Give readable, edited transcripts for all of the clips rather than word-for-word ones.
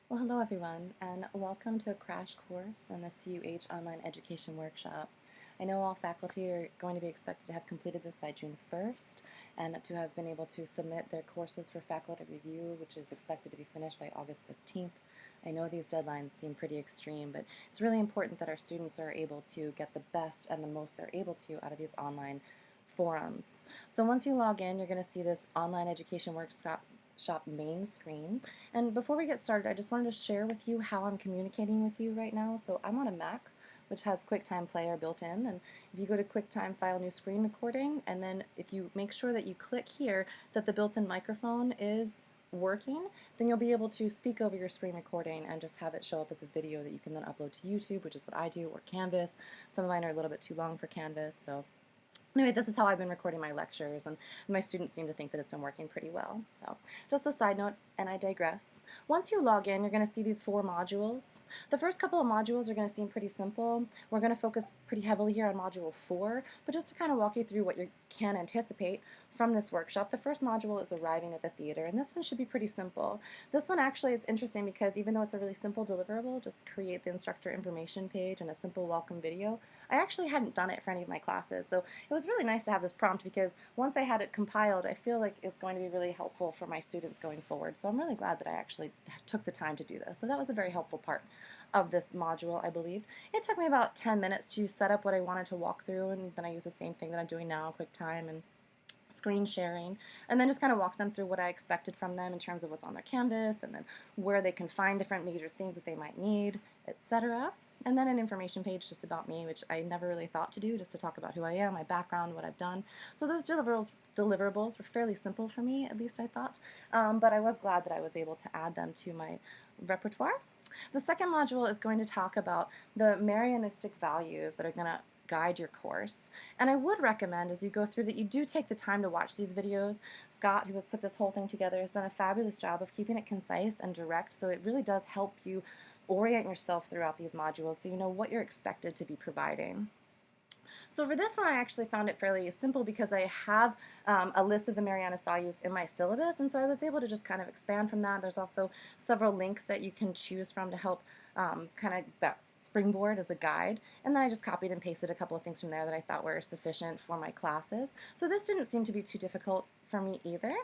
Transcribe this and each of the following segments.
Well, hello everyone, and welcome to a crash course on the CUH Online Education Workshop. I know all faculty are going to be expected to have completed this by June 1st and to have been able to submit their courses for faculty review, which is expected to be finished by August 15th. I know these deadlines seem pretty extreme, but it's really important that our students are able to get the best and the most they're able to out of these online forums. So once you log in, you're going to see this online education workshop main screen. And before we get started, I just wanted to share with you how I'm communicating with you right now. So I'm on a Mac, which has QuickTime Player built in. And if you go to QuickTime File New Screen Recording, and then if you make sure that you click here that the built-in microphone is working, then you'll be able to speak over your screen recording and just have it show up as a video that you can then upload to YouTube, which is what I do, or Canvas. Some of mine are a little bit too long for Canvas, so anyway, this is how I've been recording my lectures, and my students seem to think that it's been working pretty well. So just a side note, and I digress. Once you log in, you're going to see these 4 modules. The first couple of modules are going to seem pretty simple. We're going to focus pretty heavily here on module 4, but just to kind of walk you through what you can anticipate from this workshop, the first module is arriving at the theater, and this one should be pretty simple. This one actually, it's interesting because even though it's a really simple deliverable, just create the instructor information page and a simple welcome video, I actually hadn't done it for any of my classes, so it was really nice to have this prompt because once I had it compiled, I feel like it's going to be really helpful for my students going forward. So I'm really glad that I actually took the time to do this. So that was a very helpful part of this module, I believed. It took me about 10 minutes to set up what I wanted to walk through, and then I used the same thing that I'm doing now, QuickTime and screen sharing, and then just kind of walk them through what I expected from them in terms of what's on their Canvas, and then where they can find different major things that they might need, etc. And then an information page just about me, which I never really thought to do, just to talk about who I am, my background, what I've done. So those deliverables were fairly simple for me, at least I thought, but I was glad that I was able to add them to my repertoire. The second module is going to talk about the Marianistic values that are going to guide your course. And I would recommend as you go through that you do take the time to watch these videos. Scott, who has put this whole thing together, has done a fabulous job of keeping it concise and direct, so it really does help you orient yourself throughout these modules so you know what you're expected to be providing. So for this one, I actually found it fairly simple because I have a list of the Marianist values in my syllabus, and so I was able to just kind of expand from that. There's also several links that you can choose from to help kind of springboard as a guide, and then I just copied and pasted a couple of things from there that I thought were sufficient for my classes. So this didn't seem to be too difficult for me either.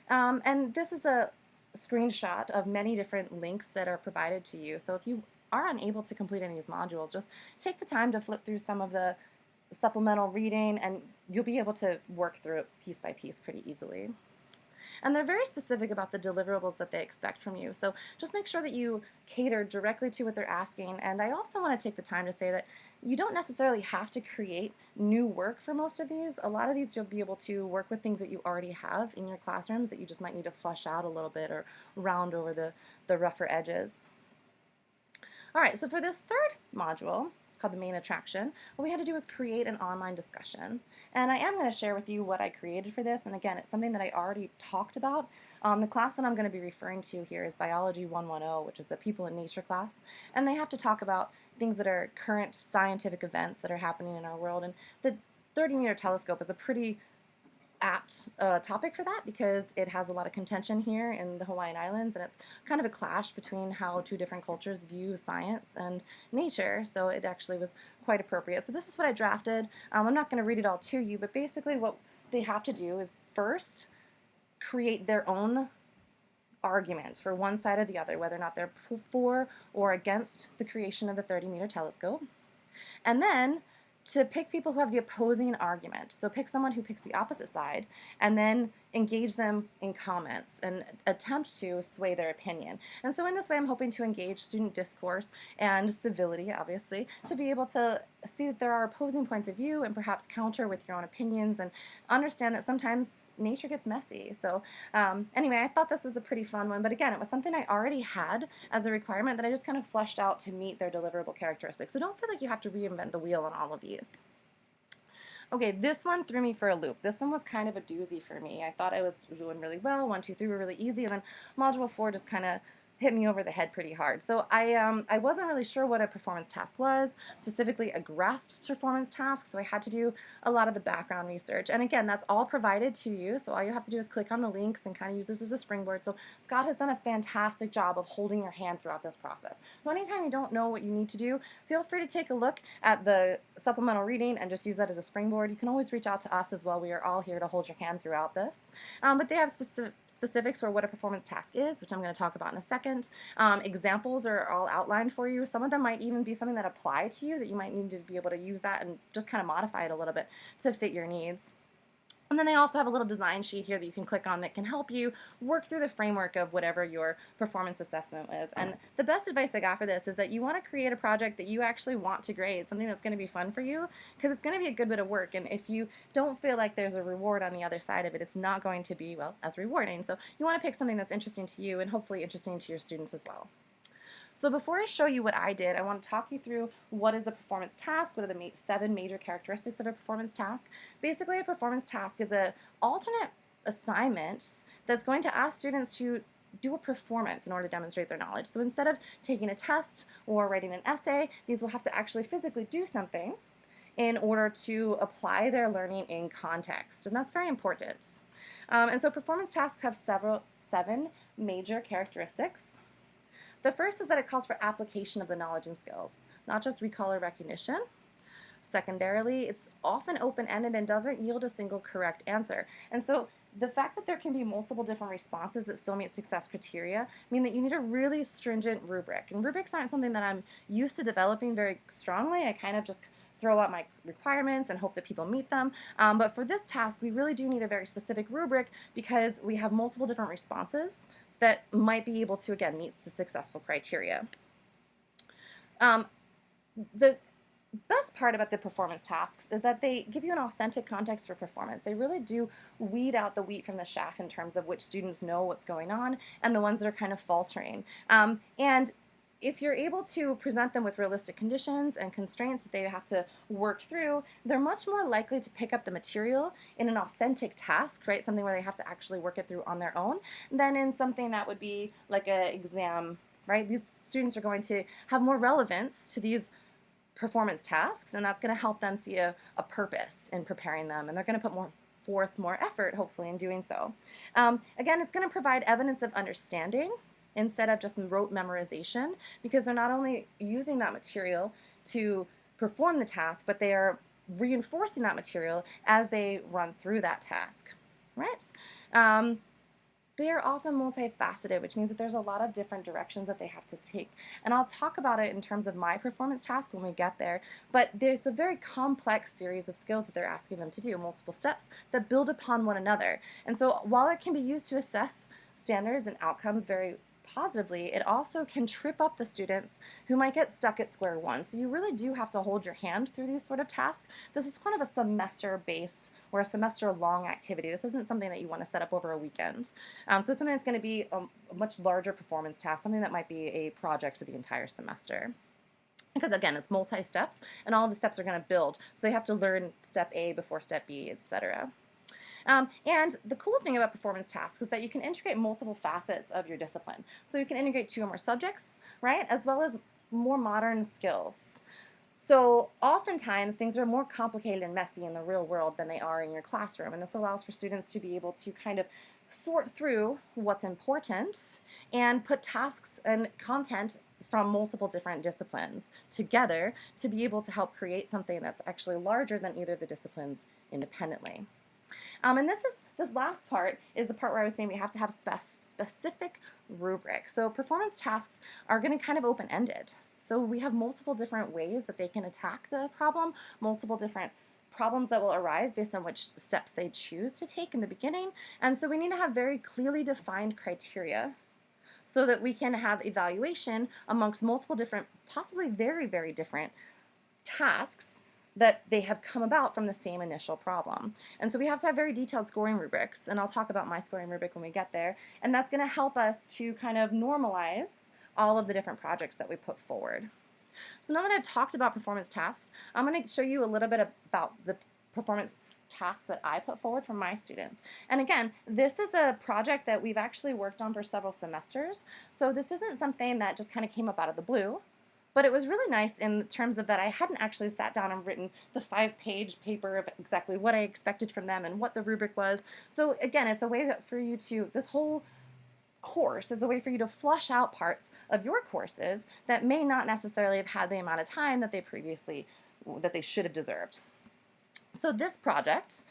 And this is a screenshot of many different links that are provided to you. So if you are unable to complete any of these modules, just take the time to flip through some of the supplemental reading, and you'll be able to work through it piece by piece pretty easily. And they're very specific about the deliverables that they expect from you. So just make sure that you cater directly to what they're asking. And I also want to take the time to say that you don't necessarily have to create new work for most of these. A lot of these you'll be able to work with things that you already have in your classrooms that you just might need to flush out a little bit or round over the rougher edges. All right, so for this third module, it's called the main attraction, what we had to do was create an online discussion. And I am going to share with you what I created for this. And again, it's something that I already talked about. The class that I'm going to be referring to here is Biology 110, which is the People in Nature class. And they have to talk about things that are current scientific events that are happening in our world. And the 30-meter telescope is a pretty apt topic for that because it has a lot of contention here in the Hawaiian Islands, and it's kind of a clash between how two different cultures view science and nature, so it actually was quite appropriate. So this is what I drafted. I'm not going to read it all to you, but basically what they have to do is first create their own arguments for one side or the other, whether or not they're for or against the creation of the 30-meter telescope. And then to pick people who have the opposing argument. So pick someone who picks the opposite side and then engage them in comments and attempt to sway their opinion. And so in this way, I'm hoping to engage student discourse and civility, obviously, to be able to see that there are opposing points of view and perhaps counter with your own opinions and understand that sometimes nature gets messy. So anyway, I thought this was a pretty fun one, but again, it was something I already had as a requirement that I just kind of fleshed out to meet their deliverable characteristics. So don't feel like you have to reinvent the wheel on all of these. Okay, this one threw me for a loop. This one was kind of a doozy for me. I thought I was doing really well. 1, 2, 3 were really easy, and then Module 4 just kind of hit me over the head pretty hard. So I wasn't really sure what a performance task was, specifically a GRASP performance task, so I had to do a lot of the background research. And again, that's all provided to you, so all you have to do is click on the links and kind of use this as a springboard. So Scott has done a fantastic job of holding your hand throughout this process. So anytime you don't know what you need to do, feel free to take a look at the supplemental reading and just use that as a springboard. You can always reach out to us as well. We are all here to hold your hand throughout this. But they have specifics for what a performance task is, which I'm going to talk about in a second. Examples are all outlined for you. Some of them might even be something that apply to you that you might need to be able to use that and just kind of modify it a little bit to fit your needs. And then they also have a little design sheet here that you can click on that can help you work through the framework of whatever your performance assessment is. And the best advice I got for this is that you want to create a project that you actually want to grade, something that's going to be fun for you, because it's going to be a good bit of work. And if you don't feel like there's a reward on the other side of it, it's not going to be, well, as rewarding. So you want to pick something that's interesting to you and hopefully interesting to your students as well. So before I show you what I did, I want to talk you through what is the performance task, what are the 7 major characteristics of a performance task. Basically, a performance task is an alternate assignment that's going to ask students to do a performance in order to demonstrate their knowledge. So instead of taking a test or writing an essay, these will have to actually physically do something in order to apply their learning in context, and that's very important. And so performance tasks have 7 major characteristics. The first is that it calls for application of the knowledge and skills, not just recall or recognition. Secondarily, it's often open-ended and doesn't yield a single correct answer. And so the fact that there can be multiple different responses that still meet success criteria mean that you need a really stringent rubric. And rubrics aren't something that I'm used to developing very strongly. I kind of just throw out my requirements and hope that people meet them. But for this task, we really do need a very specific rubric because we have multiple different responses that might be able to, again, meet the successful criteria. The best part about the performance tasks is that they give you an authentic context for performance. They really do weed out the wheat from the chaff in terms of which students know what's going on and the ones that are kind of faltering. And if you're able to present them with realistic conditions and constraints that they have to work through, they're much more likely to pick up the material in an authentic task, right? Something where they have to actually work it through on their own, than in something that would be like an exam, right? These students are going to have more relevance to these performance tasks, and that's going to help them see a purpose in preparing them, and they're going to put forth more effort, hopefully, in doing so. Again, it's going to provide evidence of understanding instead of just rote memorization, because they're not only using that material to perform the task, but they are reinforcing that material as they run through that task, right? They are often multifaceted, which means that there's a lot of different directions that they have to take. And I'll talk about it in terms of my performance task when we get there, but there's a very complex series of skills that they're asking them to do, multiple steps that build upon one another. And so while it can be used to assess standards and outcomes very positively, it also can trip up the students who might get stuck at square one. So you really do have to hold your hand through these sort of tasks. This is kind of a semester-based or a semester-long activity. This isn't something that you want to set up over a weekend. So it's something that's going to be a much larger performance task, something that might be a project for the entire semester. Because again, it's multi-steps, and all the steps are going to build. So they have to learn step A before step B, etc. And the cool thing about performance tasks is that you can integrate multiple facets of your discipline. So you can integrate 2 or more subjects, right, as well as more modern skills. So oftentimes things are more complicated and messy in the real world than they are in your classroom, and this allows for students to be able to kind of sort through what's important and put tasks and content from multiple different disciplines together to be able to help create something that's actually larger than either of the disciplines independently. And this last part is the part where I was saying we have to have specific rubrics. So performance tasks are going to kind of open-ended. So we have multiple different ways that they can attack the problem, multiple different problems that will arise based on which steps they choose to take in the beginning. And so we need to have very clearly defined criteria so that we can have evaluation amongst multiple different, possibly very, very different tasks that they have come about from the same initial problem. And so we have to have very detailed scoring rubrics, and I'll talk about my scoring rubric when we get there, and that's going to help us to kind of normalize all of the different projects that we put forward. So now that I've talked about performance tasks, I'm going to show you a little bit about the performance task that I put forward for my students. And again, this is a project that we've actually worked on for several semesters, so this isn't something that just kind of came up out of the blue. But it was really nice in terms of that I hadn't actually sat down and written the 5-page paper of exactly what I expected from them and what the rubric was. So again, it's a way for you to, this whole course is a way for you to flush out parts of your courses that may not necessarily have had the amount of time that they should have deserved. So this project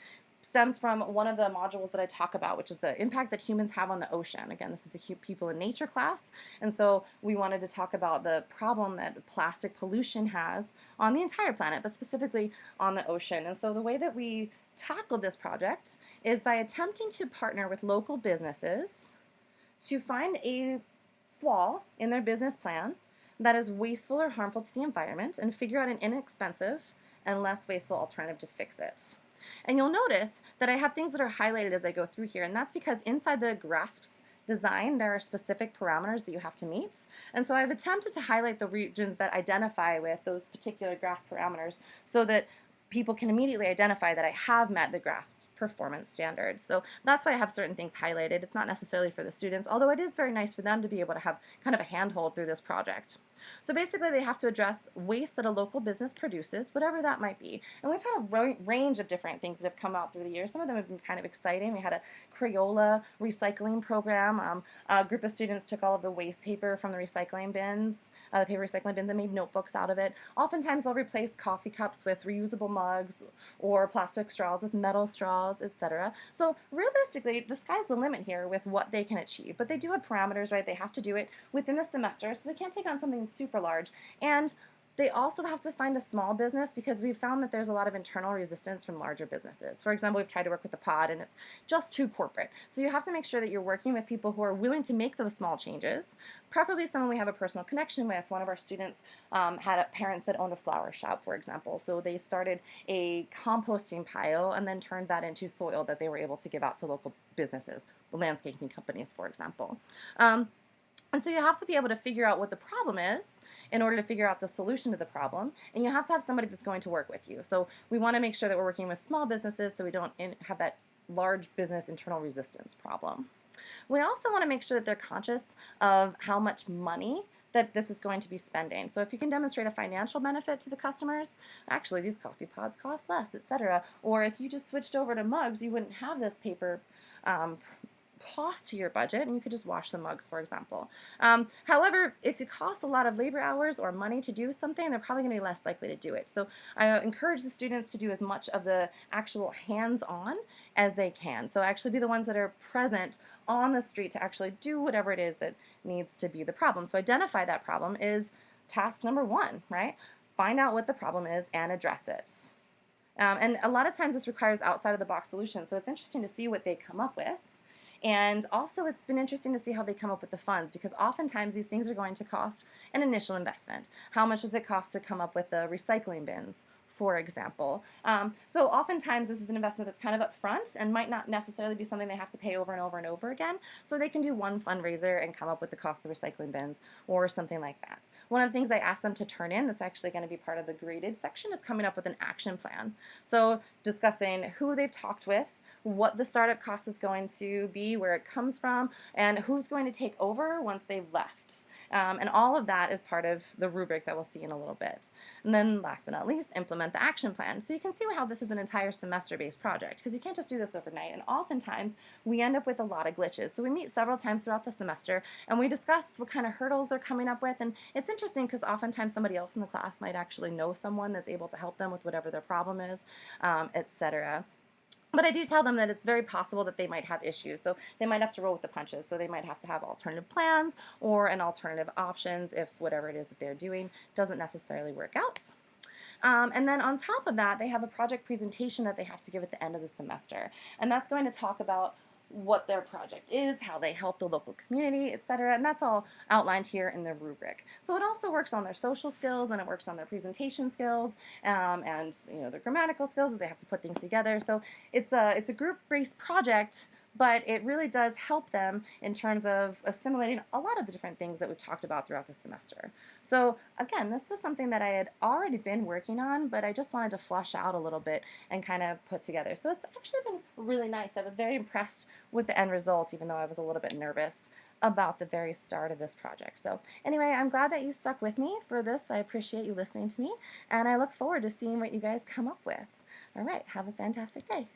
stems from one of the modules that I talk about, which is the impact that humans have on the ocean. Again, this is a people in nature class, and so we wanted to talk about the problem that plastic pollution has on the entire planet, but specifically on the ocean. And so the way that we tackled this project is by attempting to partner with local businesses to find a flaw in their business plan that is wasteful or harmful to the environment and figure out an inexpensive and less wasteful alternative to fix it. And you'll notice that I have things that are highlighted as I go through here, and that's because inside the GRASP's design, there are specific parameters that you have to meet. And so I've attempted to highlight the regions that identify with those particular GRASP parameters so that people can immediately identify that I have met the GRASP performance standards. So that's why I have certain things highlighted. It's not necessarily for the students, although it is very nice for them to be able to have kind of a handhold through this project. So basically they have to address waste that a local business produces, whatever that might be. And we've had a range of different things that have come out through the years. Some of them have been kind of exciting. We had a Crayola recycling program. A group of students took all of the waste paper from the recycling bins, the paper recycling bins, and made notebooks out of it. Oftentimes they'll replace coffee cups with reusable mugs or plastic straws with metal straws, etc. So realistically, the sky's the limit here with what they can achieve. But they do have parameters, right? They have to do it within the semester, so they can't take on something super large. And they also have to find a small business because we've found that there's a lot of internal resistance from larger businesses. For example, we've tried to work with the pod and it's just too corporate. So you have to make sure that you're working with people who are willing to make those small changes, preferably someone we have a personal connection with. One of our students had parents that owned a flower shop, for example. So they started a composting pile and then turned that into soil that they were able to give out to local businesses, landscaping companies, for example. And so you have to be able to figure out what the problem is in order to figure out the solution to the problem, and you have to have somebody that's going to work with you. So we want to make sure that we're working with small businesses so we don't have that large business internal resistance problem. We also want to make sure that they're conscious of how much money that this is going to be spending. So if you can demonstrate a financial benefit to the customers, actually these coffee pods cost less, etc. Or if you just switched over to mugs, you wouldn't have this paper cost to your budget, and you could just wash the mugs, for example. However, if it costs a lot of labor hours or money to do something, they're probably going to be less likely to do it. So I encourage the students to do as much of the actual hands-on as they can. So actually be the ones that are present on the street to actually do whatever it is that needs to be the problem. So identify that problem is task number 1, right? Find out what the problem is and address it. And a lot of times this requires outside of the box solutions, so it's interesting to see what they come up with. And also it's been interesting to see how they come up with the funds, because oftentimes these things are going to cost an initial investment. How much does it cost to come up with the recycling bins, for example? So oftentimes this is an investment that's kind of upfront and might not necessarily be something they have to pay over and over and over again. So they can do one fundraiser and come up with the cost of recycling bins or something like that. One of the things I asked them to turn in that's actually going to be part of the graded section is coming up with an action plan. So discussing who they've talked with, what the startup cost is going to be, where it comes from, and who's going to take over once they've left. And all of that is part of the rubric that we'll see in a little bit. And then last but not least, implement the action plan. So you can see how this is an entire semester-based project, because you can't just do this overnight. And oftentimes we end up with a lot of glitches. So we meet several times throughout the semester and we discuss what kind of hurdles they're coming up with. And it's interesting because oftentimes somebody else in the class might actually know someone that's able to help them with whatever their problem is, etc. But I do tell them that it's very possible that they might have issues. So they might have to roll with the punches. So they might have to have alternative plans or an alternative options if whatever it is that they're doing doesn't necessarily work out. And then on top of that, they have a project presentation that they have to give at the end of the semester. And that's going to talk about what their project is, how they help the local community, etc. And that's all outlined here in the rubric. So it also works on their social skills, and it works on their presentation skills, and their grammatical skills as they have to put things together. So it's a group-based project, but it really does help them in terms of assimilating a lot of the different things that we've talked about throughout the semester. So again, this was something that I had already been working on, but I just wanted to flush out a little bit and kind of put together. So it's actually been really nice. I was very impressed with the end result, even though I was a little bit nervous about the very start of this project. So anyway, I'm glad that you stuck with me for this. I appreciate you listening to me, and I look forward to seeing what you guys come up with. All right, have a fantastic day.